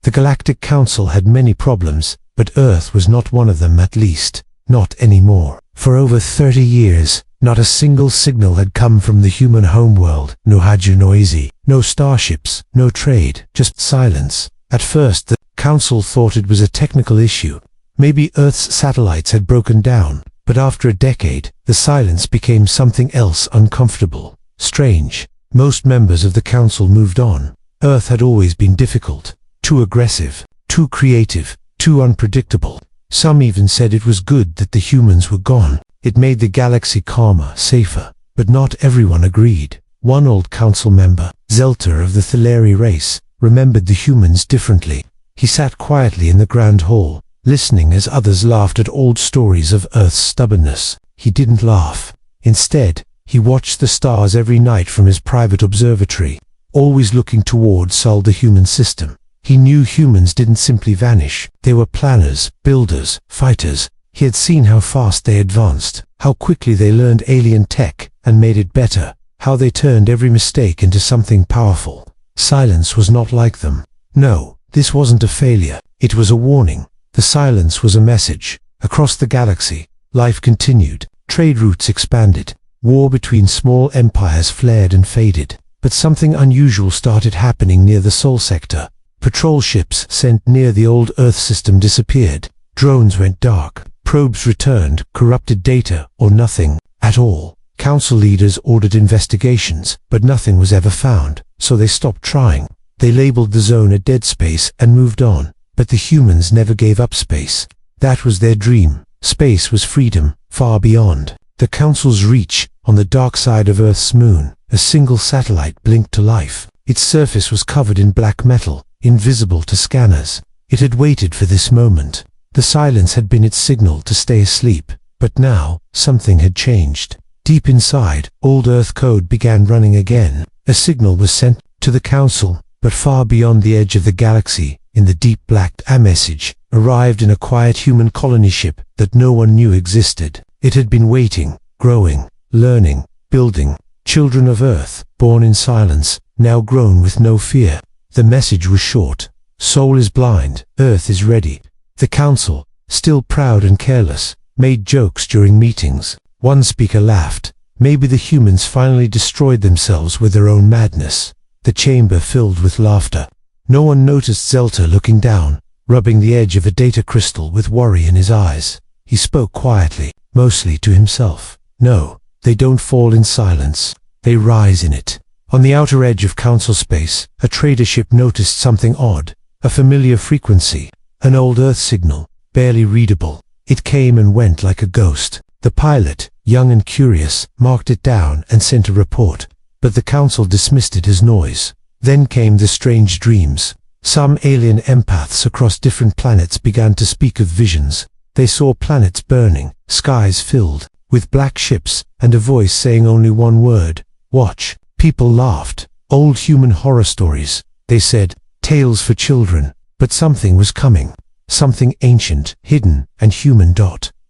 The Galactic Council had many problems, but Earth was not one of them, at least, not anymore. For over 30 years, not a single signal had come from the human homeworld. No Noisy, no starships, no trade, just silence. At first, the Council thought it was a technical issue. Maybe Earth's satellites had broken down, but after a decade, the silence became something else uncomfortable. Strange. Most members of the Council moved on. Earth had always been difficult, too aggressive, too creative, too unpredictable. Some even said it was good that the humans were gone. It made the galaxy calmer, safer. But not everyone agreed. One old council member, Zelter of the Thaleri race, remembered the humans differently. He sat quietly in the Grand Hall, listening as others laughed at old stories of Earth's stubbornness. He didn't laugh. Instead, he watched the stars every night from his private observatory, always looking toward solve the human system. He knew humans didn't simply vanish. They were planners, builders, fighters. He had seen how fast they advanced, how quickly they learned alien tech and made it better, how they turned every mistake into something powerful. Silence was not like them. No, this wasn't a failure. It was a warning. The silence was a message. Across the galaxy, life continued. Trade routes expanded. War between small empires flared and faded. But something unusual started happening near the Sol sector. Patrol ships sent near the old Earth system disappeared. Drones went dark. Probes returned, corrupted data, or nothing at all. Council leaders ordered investigations, but nothing was ever found, so they stopped trying. They labeled the zone a dead space and moved on. But the humans never gave up space. That was their dream. Space was freedom, far beyond the Council's reach. On the dark side of Earth's moon, a single satellite blinked to life. Its surface was covered in black metal, invisible to scanners. It had waited for this moment. The silence had been its signal to stay asleep. But now, something had changed. Deep inside, old Earth code began running again. A signal was sent to the Council, but far beyond the edge of the galaxy, in the deep black, a message arrived in a quiet human colony ship that no one knew existed. It had been waiting, growing, learning, building. Children of Earth, born in silence, now grown with no fear. The message was short. Soul is blind, Earth is ready. The Council, still proud and careless, made jokes during meetings. One speaker laughed. Maybe the humans finally destroyed themselves with their own madness. The chamber filled with laughter. No one noticed Zelter looking down, rubbing the edge of a data crystal with worry in his eyes. He spoke quietly, mostly to himself. No, they don't fall in silence. They rise in it. On the outer edge of Council space, a trader ship noticed something odd. A familiar frequency. An old Earth signal, barely readable. It came and went like a ghost. The pilot, young and curious, marked it down and sent a report. But the Council dismissed it as noise. Then came the strange dreams. Some alien empaths across different planets began to speak of visions. They saw planets burning, skies filled with black ships, and a voice saying only one word: watch. People laughed. Old human horror stories, they said, tales for children. But something was coming. Something ancient, hidden, and human.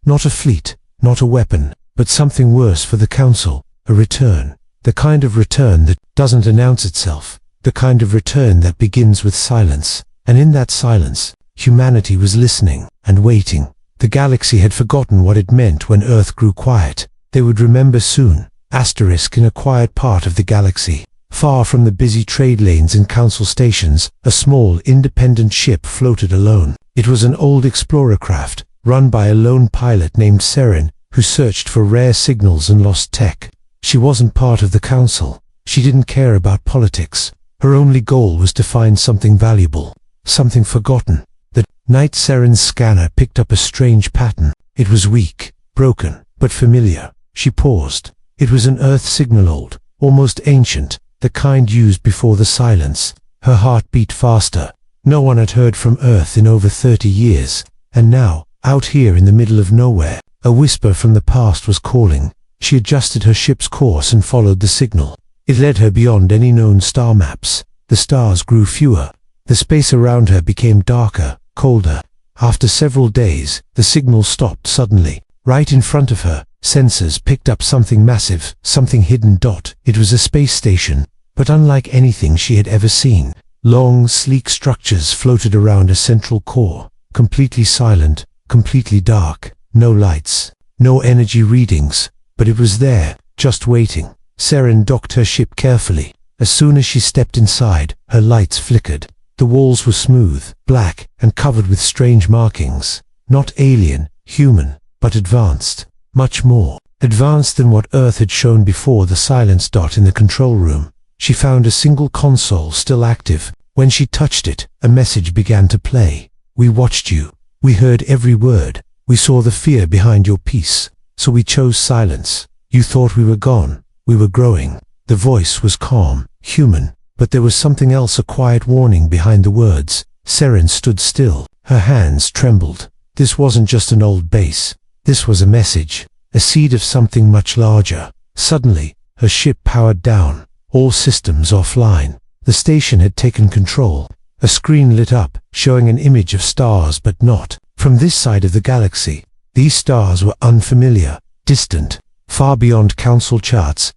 Not a fleet, not a weapon, but something worse for the Council. A return. The kind of return that doesn't announce itself. The kind of return that begins with silence. And in that silence, humanity was listening and waiting. The galaxy had forgotten what it meant when Earth grew quiet. They would remember soon. Asterisk. In a quiet part of the galaxy, far from the busy trade lanes and council stations, a small, independent ship floated alone. It was an old explorer craft, run by a lone pilot named Seren, who searched for rare signals and lost tech. She wasn't part of the Council. She didn't care about politics. Her only goal was to find something valuable, something forgotten. The night Seren's scanner picked up a strange pattern. It was weak, broken, but familiar. She paused. It was an Earth signal, old, almost ancient, the kind used before the silence. Her heart beat faster. No one had heard from Earth in over 30 years. And now, out here in the middle of nowhere, a whisper from the past was calling. She adjusted her ship's course and followed the signal. It led her beyond any known star maps. The stars grew fewer. The space around her became darker, colder. After several days, the signal stopped suddenly. Right in front of her, sensors picked up something massive, something hidden. It was a space station, but unlike anything she had ever seen. Long, sleek structures floated around a central core, completely silent, completely dark. No lights, no energy readings, but it was there, just waiting. Seren docked her ship carefully. As soon as she stepped inside, her lights flickered. The walls were smooth, black, and covered with strange markings. Not alien, human, but advanced. Much more advanced than what Earth had shown before. The silence dot in the control room. She found a single console still active. When she touched it, a message began to play. We watched you. We heard every word. We saw the fear behind your peace. So we chose silence. You thought we were gone. We were growing. The voice was calm, human, but there was something else, a quiet warning behind the words. Seren stood still. Her hands trembled. This wasn't just an old base. This was a message, a seed of something much larger. Suddenly, her ship powered down. All systems offline. The station had taken control. A screen lit up, showing an image of stars, but not from this side of the galaxy. These stars were unfamiliar, distant, far beyond council charts.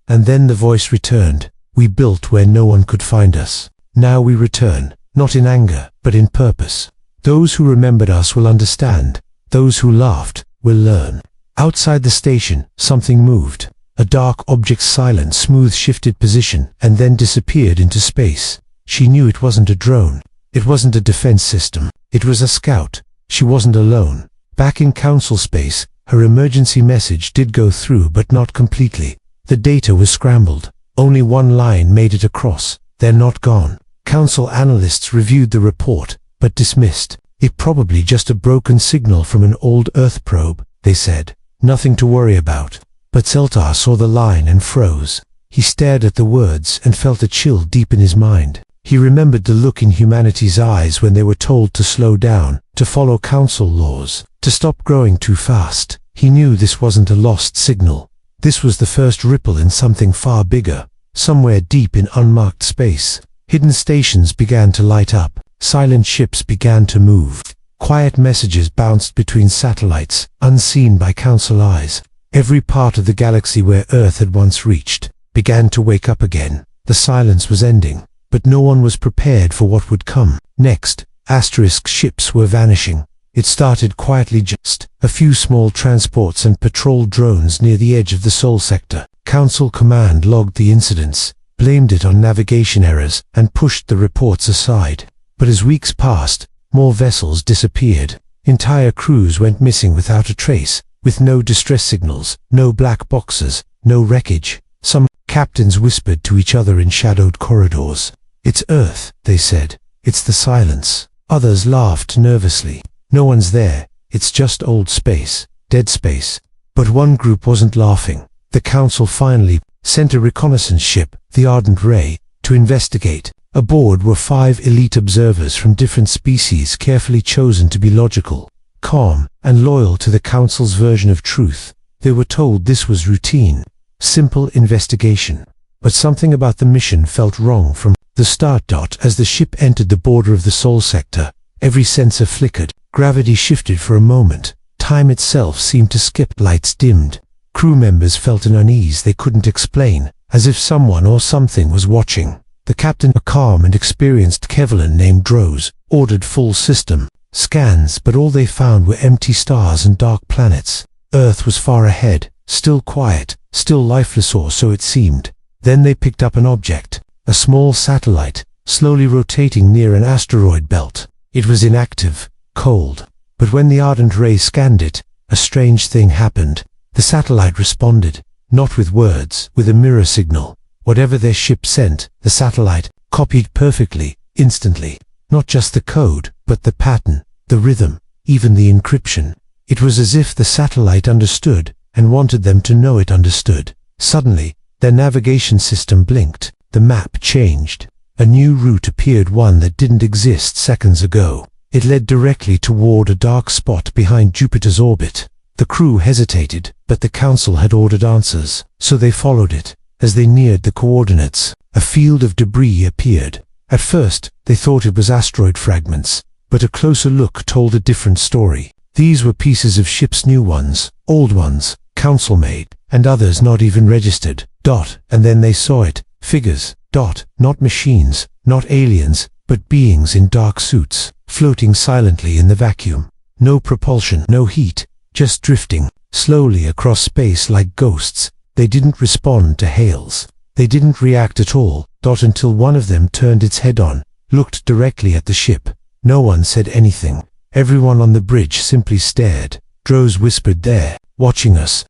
And then the voice returned. We built where no one could find us. Now we return, not in anger, but in purpose. Those who remembered us will understand. Those who laughed will learn. Outside the station, something moved. A dark object's silent, smooth shifted position and then disappeared into space. She knew it wasn't a drone. It wasn't a defense system. It was a scout. She wasn't alone. Back in council space, her emergency message did go through, but not completely. The data was scrambled. Only one line made it across. They're not gone. Council analysts reviewed the report, but dismissed. It probably just a broken signal from an old Earth probe, they said. Nothing to worry about. But Zeltar saw the line and froze. He stared at the words and felt a chill deep in his mind. He remembered the look in humanity's eyes when they were told to slow down, to follow council laws, to stop growing too fast. He knew this wasn't a lost signal. This was the first ripple in something far bigger. Somewhere deep in unmarked space, hidden stations began to light up. Silent ships began to move. Quiet messages bounced between satellites, unseen by council eyes. Every part of the galaxy where Earth had once reached began to wake up again. The silence was ending, but no one was prepared for what would come. Next, asterisk ships were vanishing. It started quietly, just a few small transports and patrol drones near the edge of the Sol sector. Council Command logged the incidents, blamed it on navigation errors, and pushed the reports aside. But as weeks passed, more vessels disappeared. Entire crews went missing without a trace, with no distress signals, no black boxes, no wreckage. Some captains whispered to each other in shadowed corridors. It's Earth, they said. It's the silence. Others laughed nervously. No one's there. It's just old space, dead space. But one group wasn't laughing. The council finally sent a reconnaissance ship, the Ardent Ray, to investigate. Aboard were 5 elite observers from different species, carefully chosen to be logical, calm, and loyal to the council's version of truth. They were told this was routine, simple investigation. But something about the mission felt wrong from the start. As the ship entered the border of the Sol sector, every sensor flickered. Gravity shifted for a moment. Time itself seemed to skip. Lights dimmed. Crew members felt an unease they couldn't explain, as if someone or something was watching. The captain, a calm and experienced Kevlan named Droz, ordered full system scans, but all they found were empty stars and dark planets. Earth was far ahead, still quiet, still lifeless, or so it seemed. Then they picked up an object, a small satellite, slowly rotating near an asteroid belt. It was inactive, cold. But when the Ardent Ray scanned it, a strange thing happened. The satellite responded, not with words, with a mirror signal. Whatever their ship sent, the satellite copied perfectly, instantly. Not just the code, but the pattern, the rhythm, even the encryption. It was as if the satellite understood, and wanted them to know it understood. Suddenly, their navigation system blinked. The map changed. A new route appeared, one that didn't exist seconds ago. It led directly toward a dark spot behind Jupiter's orbit. The crew hesitated, but the council had ordered answers, so they followed it. As they neared the coordinates, a field of debris appeared. At first, they thought it was asteroid fragments, but a closer look told a different story. These were pieces of ships, new ones, old ones, council-made, and others not even registered. And then they saw it, Figures. Not machines, not aliens, but beings in dark suits, floating silently in the vacuum. No propulsion, no heat, just drifting, slowly across space like ghosts. They didn't respond to hails. They didn't react at all, until one of them turned its head on, looked directly at the ship. No one said anything. Everyone on the bridge simply stared. Droz whispered, "There, watching us."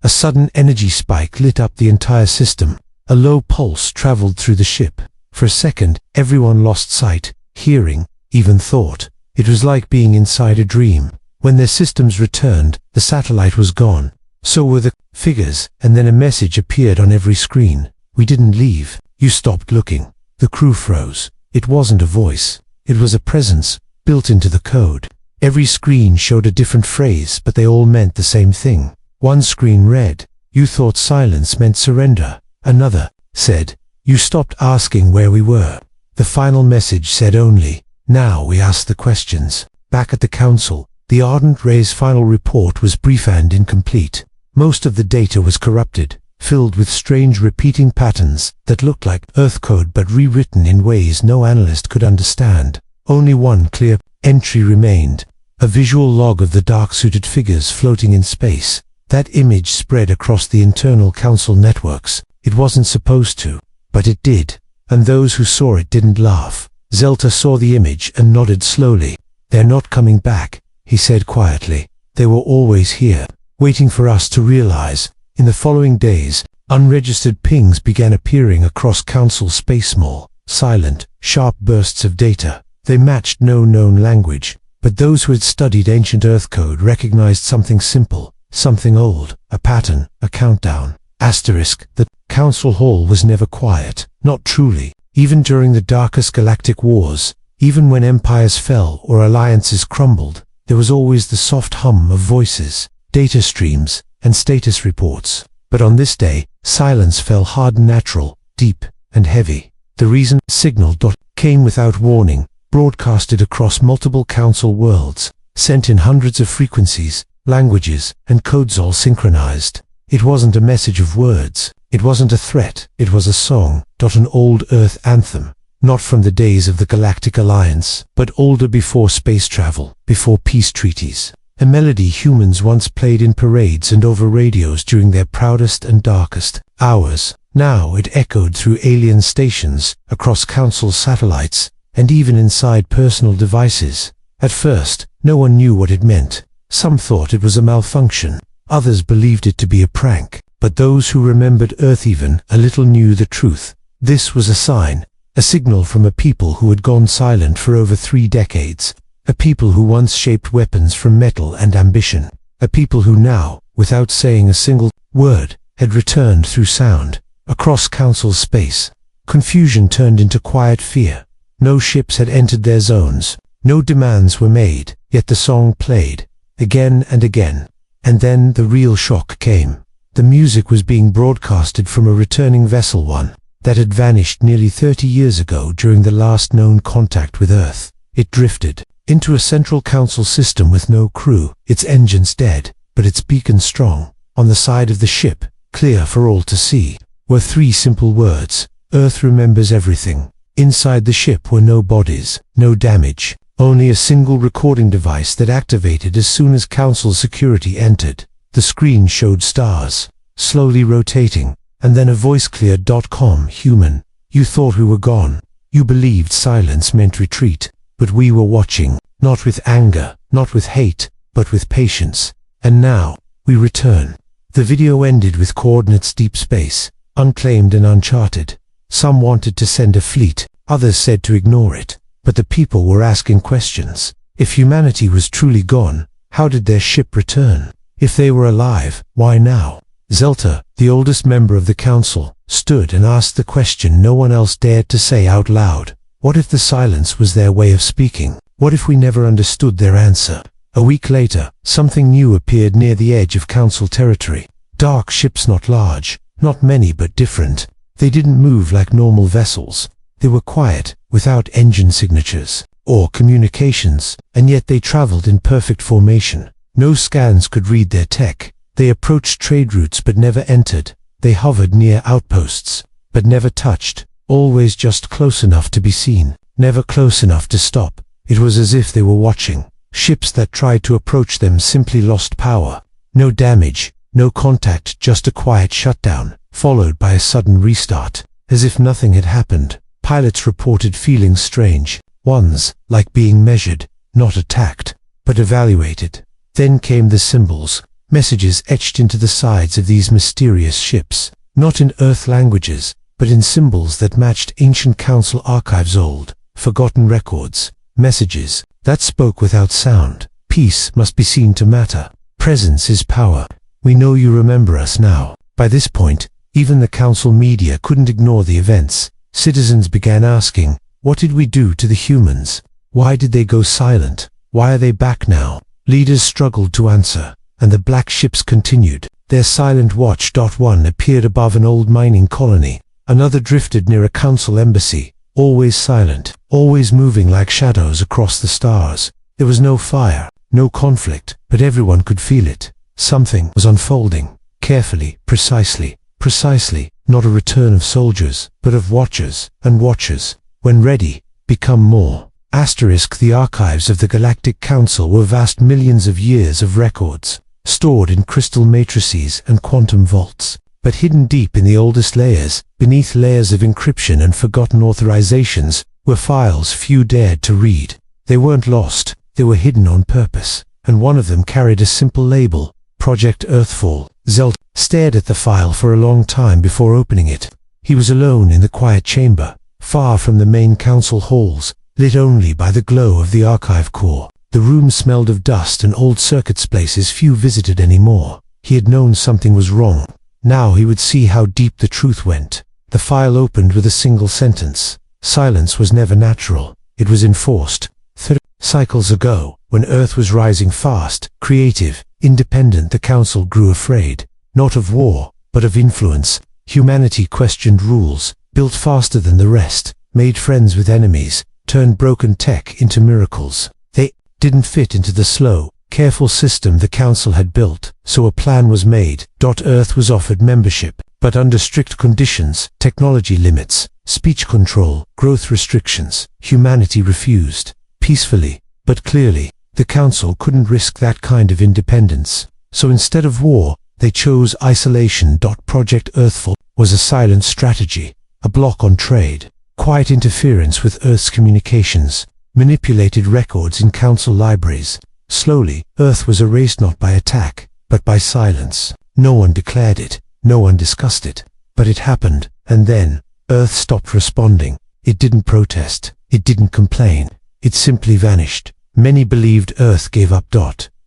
A sudden energy spike lit up the entire system. A low pulse traveled through the ship. For a second, everyone lost sight, hearing, even thought. It was like being inside a dream. When their systems returned, the satellite was gone. So were the figures, and then a message appeared on every screen. "We didn't leave. You stopped looking." The crew froze. It wasn't a voice. It was a presence, built into the code. Every screen showed a different phrase, but they all meant the same thing. One screen read, "You thought silence meant surrender." Another said, "You stopped asking where we were." The final message said only, "Now we ask the questions." Back at the council, the Ardent Ray's final report was brief and incomplete. Most of the data was corrupted, filled with strange repeating patterns that looked like Earth code but rewritten in ways no analyst could understand. Only one clear entry remained, a visual log of the dark-suited figures floating in space. That image spread across the internal council networks. It wasn't supposed to, but it did, and those who saw it didn't laugh. Zelta saw the image and nodded slowly. "They're not coming back," he said quietly. "They were always here, waiting for us to realize." In the following days, unregistered pings began appearing across Council space mall, silent, sharp bursts of data. They matched no known language, but those who had studied ancient Earth code recognized something simple, something old, a pattern, a countdown. Asterisk. The Council Hall was never quiet, not truly. Even during the darkest galactic wars, even when empires fell or alliances crumbled, there was always the soft hum of voices, data streams, and status reports. But on this day, silence fell hard and natural, deep and heavy. The reason signal came without warning, broadcasted across multiple council worlds, sent in hundreds of frequencies, languages, and codes all synchronized. It wasn't a message of words. It wasn't a threat. It was a song, an old Earth anthem. Not from the days of the Galactic Alliance, but older, before space travel, before peace treaties. A melody humans once played in parades and over radios during their proudest and darkest hours. Now it echoed through alien stations, across council satellites, and even inside personal devices. At first, no one knew what it meant. Some thought it was a malfunction. Others believed it to be a prank. But those who remembered Earth even a little knew the truth. This was a sign, a signal from a people who had gone silent for over 3 decades. A people who once shaped weapons from metal and ambition. A people who now, without saying a single word, had returned through sound. Across council space, confusion turned into quiet fear. No ships had entered their zones. No demands were made, yet the song played, again and again. And then the real shock came. The music was being broadcasted from a returning vessel, one that had vanished nearly 30 years ago during the last known contact with Earth. It drifted into a central council system with no crew, its engines dead, but its beacon strong. On the side of the ship, clear for all to see, were 3 simple words: "Earth remembers everything." Inside the ship were no bodies, no damage, only a single recording device that activated as soon as council security entered. The screen showed stars, slowly rotating, and then a voice cleared, "Com, human. You thought we were gone. You believed silence meant retreat. But we were watching, not with anger, not with hate, but with patience. And now, we return." The video ended with coordinates: deep space, unclaimed and uncharted. Some wanted to send a fleet, others said to ignore it. But the people were asking questions. If humanity was truly gone, how did their ship return? If they were alive, why now? Zelta, the oldest member of the council, stood and asked the question no one else dared to say out loud. What if the silence was their way of speaking? What if we never understood their answer? A week later, something new appeared near the edge of council territory. Dark ships, not large, not many but different. They didn't move like normal vessels. They were quiet, without engine signatures or communications, and yet they traveled in perfect formation. No scans could read their tech. They approached trade routes but never entered. They hovered near outposts, but never touched, always just close enough to be seen, never close enough to stop. It was as if they were watching. Ships that tried to approach them simply lost power. No damage, no contact, just a quiet shutdown, followed by a sudden restart, as if nothing had happened. Pilots reported feeling strange ones, like being measured, not attacked, but evaluated. Then came the symbols, messages etched into the sides of these mysterious ships, not in Earth languages, but in symbols that matched ancient Council archives, old, forgotten records, messages that spoke without sound. Peace must be seen to matter. Presence is power. We know you remember us now. By this point, even the Council media couldn't ignore the events. Citizens began asking, what did we do to the humans? Why did they go silent? Why are they back now? Leaders struggled to answer, and the black ships continued. Their silent watch. One appeared above an old mining colony. Another drifted near a Council embassy, always silent, always moving like shadows across the stars. There was no fire, no conflict, but everyone could feel it. Something was unfolding, carefully, precisely, not a return of soldiers, but of watchers, and watchers, when ready, become more. The archives of the Galactic Council were vast millions of years of records, stored in crystal matrices and quantum vaults, but hidden deep in the oldest layers, beneath layers of encryption and forgotten authorizations, were files few dared to read. They weren't lost, they were hidden on purpose, and one of them carried a simple label, Project Earthfall. Zelt stared at the file for a long time before opening it. He was alone in the quiet chamber, far from the main Council halls, lit only by the glow of the archive core. The room smelled of dust and old circuits, places few visited anymore. He had known something was wrong. Now he would see how deep the truth went. The file opened with a single sentence. Silence was never natural. It was enforced. 30 cycles ago, when Earth was rising fast, creative, independent, the Council grew afraid. Not of war, but of influence. Humanity questioned rules, built faster than the rest, made friends with enemies, turned broken tech into miracles. They didn't fit into the slow, careful system the Council had built, so a plan was made. Earth was offered membership, but under strict conditions, technology limits, speech control, growth restrictions. Humanity refused, peacefully, but clearly. The Council couldn't risk that kind of independence. So instead of war, they chose isolation. Project Earthfall was a silent strategy, a block on trade, quiet interference with Earth's communications, manipulated records in Council libraries. Slowly, Earth was erased not by attack, but by silence. No one declared it, no one discussed it. But it happened, and then, Earth stopped responding. It didn't protest, it didn't complain, it simply vanished. Many believed Earth gave up.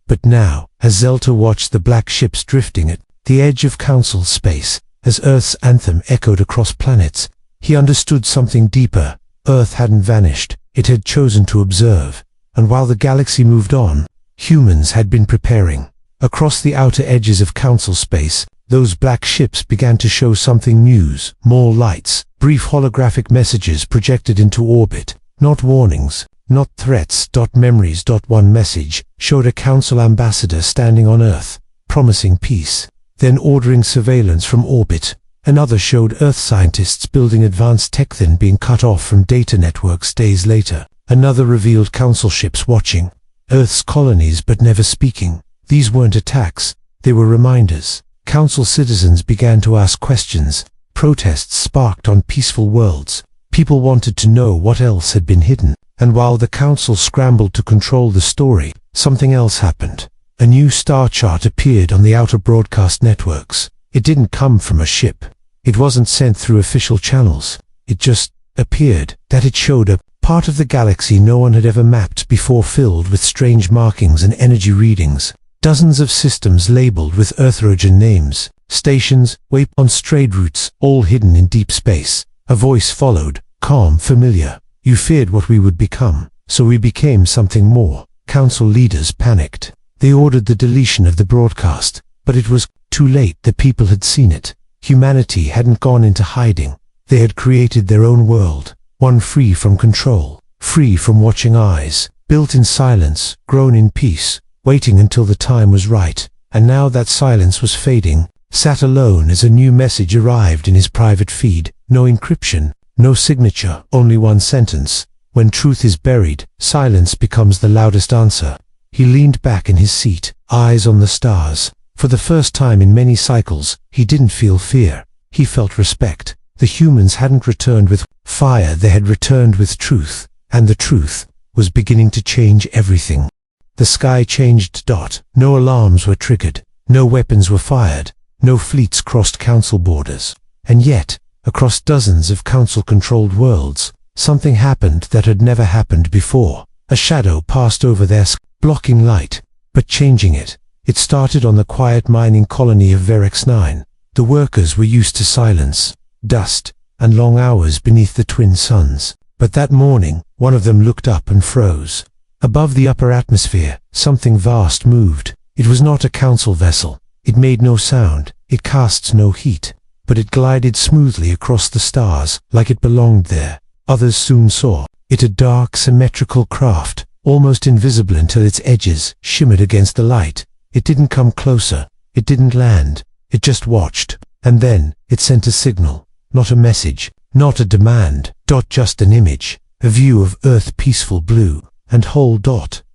But now, as Zelta watched the black ships drifting at the edge of Council space, as Earth's anthem echoed across planets, he understood something deeper. Earth hadn't vanished, it had chosen to observe. And while the galaxy moved on, humans had been preparing. Across the outer edges of Council space, those black ships began to show something new. More lights, brief holographic messages projected into orbit. Not warnings, not threats. Memories. One message showed a Council ambassador standing on Earth, promising peace, then ordering surveillance from orbit. Another showed Earth scientists building advanced tech, then being cut off from data networks days later. Another revealed Council ships watching Earth's colonies but never speaking. These weren't attacks, they were reminders. Council citizens began to ask questions. Protests sparked on peaceful worlds. People wanted to know what else had been hidden. And while the Council scrambled to control the story, something else happened. A new star chart appeared on the outer broadcast networks. It didn't come from a ship. It wasn't sent through official channels. It just appeared. That it showed a part of the galaxy no one had ever mapped before, filled with strange markings and energy readings. Dozens of systems labeled with Earth origin names, stations, waypoints, trade routes, all hidden in deep space. A voice followed, calm, familiar. You feared what we would become, so we became something more. Council leaders panicked. They ordered the deletion of the broadcast, but it was too late. The people had seen it. Humanity hadn't gone into hiding. They had created their own world, one free from control, free from watching eyes, built in silence, grown in peace, waiting until the time was right. And now that silence was fading, sat alone as a new message arrived in his private feed. No encryption, no signature, only one sentence. When truth is buried, silence becomes the loudest answer. He leaned back in his seat, eyes on the stars. For the first time in many cycles, he didn't feel fear. He felt respect. The humans hadn't returned with fire, they had returned with truth, and the truth was beginning to change everything. The sky changed. No alarms were triggered, no weapons were fired, no fleets crossed council borders. And yet, across dozens of council-controlled worlds, something happened that had never happened before. A shadow passed over their sky, blocking light, but changing it. It started on the quiet mining colony of Verex 9. The workers were used to silence, dust, and long hours beneath the twin suns. But that morning, one of them looked up and froze. Above the upper atmosphere, something vast moved. It was not a council vessel. It made no sound. It cast no heat. But it glided smoothly across the stars, like it belonged there. Others soon saw it, a dark, symmetrical craft, almost invisible until its edges shimmered against the light. It didn't come closer. It didn't land. It just watched. And then, it sent a signal. Not a message. Not a demand. Just an image. A view of Earth, peaceful blue and whole.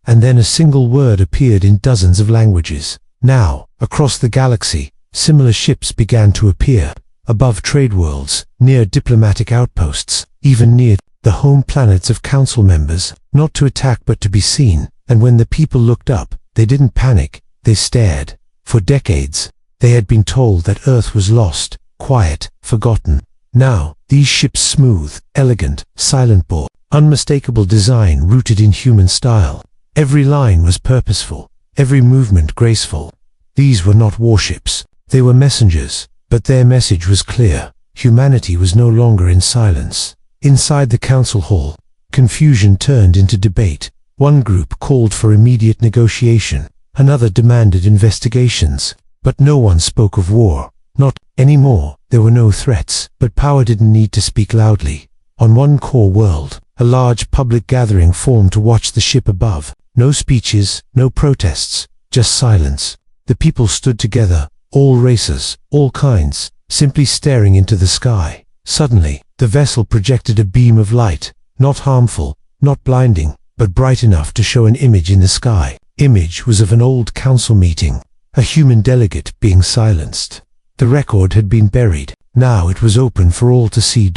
And then a single word appeared in dozens of languages. Now, across the galaxy, similar ships began to appear. Above trade worlds, near diplomatic outposts, even near the home planets of council members, not to attack but to be seen. And when the people looked up, they didn't panic, they stared. For decades, they had been told that Earth was lost, quiet, forgotten. Now, these ships, smooth, elegant, silent, bore unmistakable design rooted in human style. Every line was purposeful, every movement graceful. These were not warships, they were messengers, but their message was clear. Humanity was no longer in silence. Inside the council hall, confusion turned into debate. One group called for immediate negotiation, another demanded investigations, but no one spoke of war. Not anymore. There were no threats, but power didn't need to speak loudly. On one core world, a large public gathering formed to watch the ship above. No speeches, no protests, just silence. The people stood together, all races, all kinds, simply staring into the sky. Suddenly, the vessel projected a beam of light, not harmful, not blinding, but bright enough to show an image in the sky. Image was of an old council meeting, a human delegate being silenced. The record had been buried. Now it was open for all to see.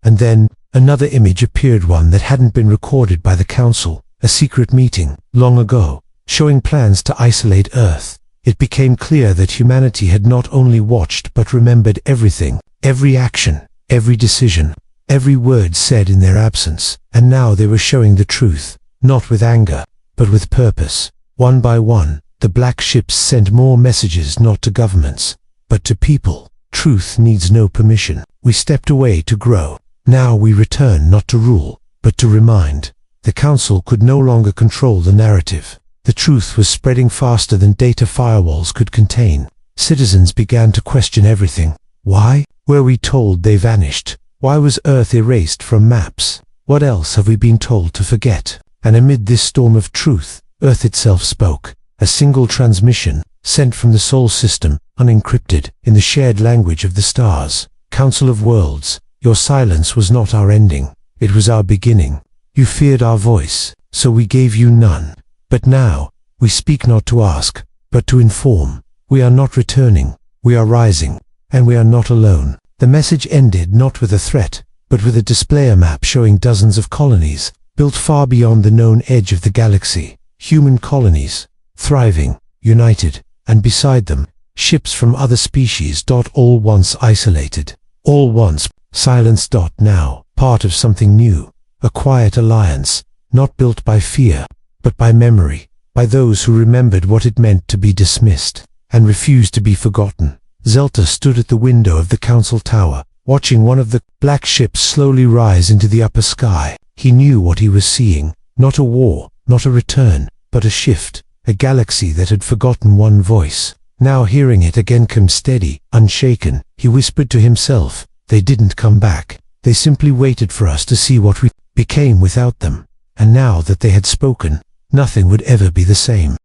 And then, another image appeared, one that hadn't been recorded by the council. A secret meeting, long ago, showing plans to isolate Earth. It became clear that humanity had not only watched but remembered everything, every action, every decision, every word said in their absence. And now they were showing the truth, not with anger, but with purpose. One by one, the black ships sent more messages, not to governments, but to people. Truth needs no permission. We stepped away to grow. Now we return, not to rule, but to remind. The council could no longer control the narrative. The truth was spreading faster than data firewalls could contain. Citizens began to question everything. Why were we told they vanished? Why was Earth erased from maps? What else have we been told to forget? And amid this storm of truth, Earth itself spoke. A single transmission, sent from the Sol system, unencrypted, in the shared language of the stars. Council of Worlds, your silence was not our ending. It was our beginning. You feared our voice, so we gave you none. But now, we speak not to ask, but to inform. We are not returning, we are rising, and we are not alone. The message ended not with a threat, but with a displayer map showing dozens of colonies, built far beyond the known edge of the galaxy. Human colonies, thriving, united, and beside them, ships from other species. All once isolated, all once silenced. Now, part of something new, a quiet alliance, not built by fear, but by memory, by those who remembered what it meant to be dismissed, and refused to be forgotten. Zelta stood at the window of the council tower, watching one of the black ships slowly rise into the upper sky. He knew what he was seeing, not a war, not a return, but a shift, a galaxy that had forgotten one voice. Now hearing it again come steady, unshaken, he whispered to himself, they didn't come back. They simply waited for us to see what we became without them. And now that they had spoken, nothing would ever be the same.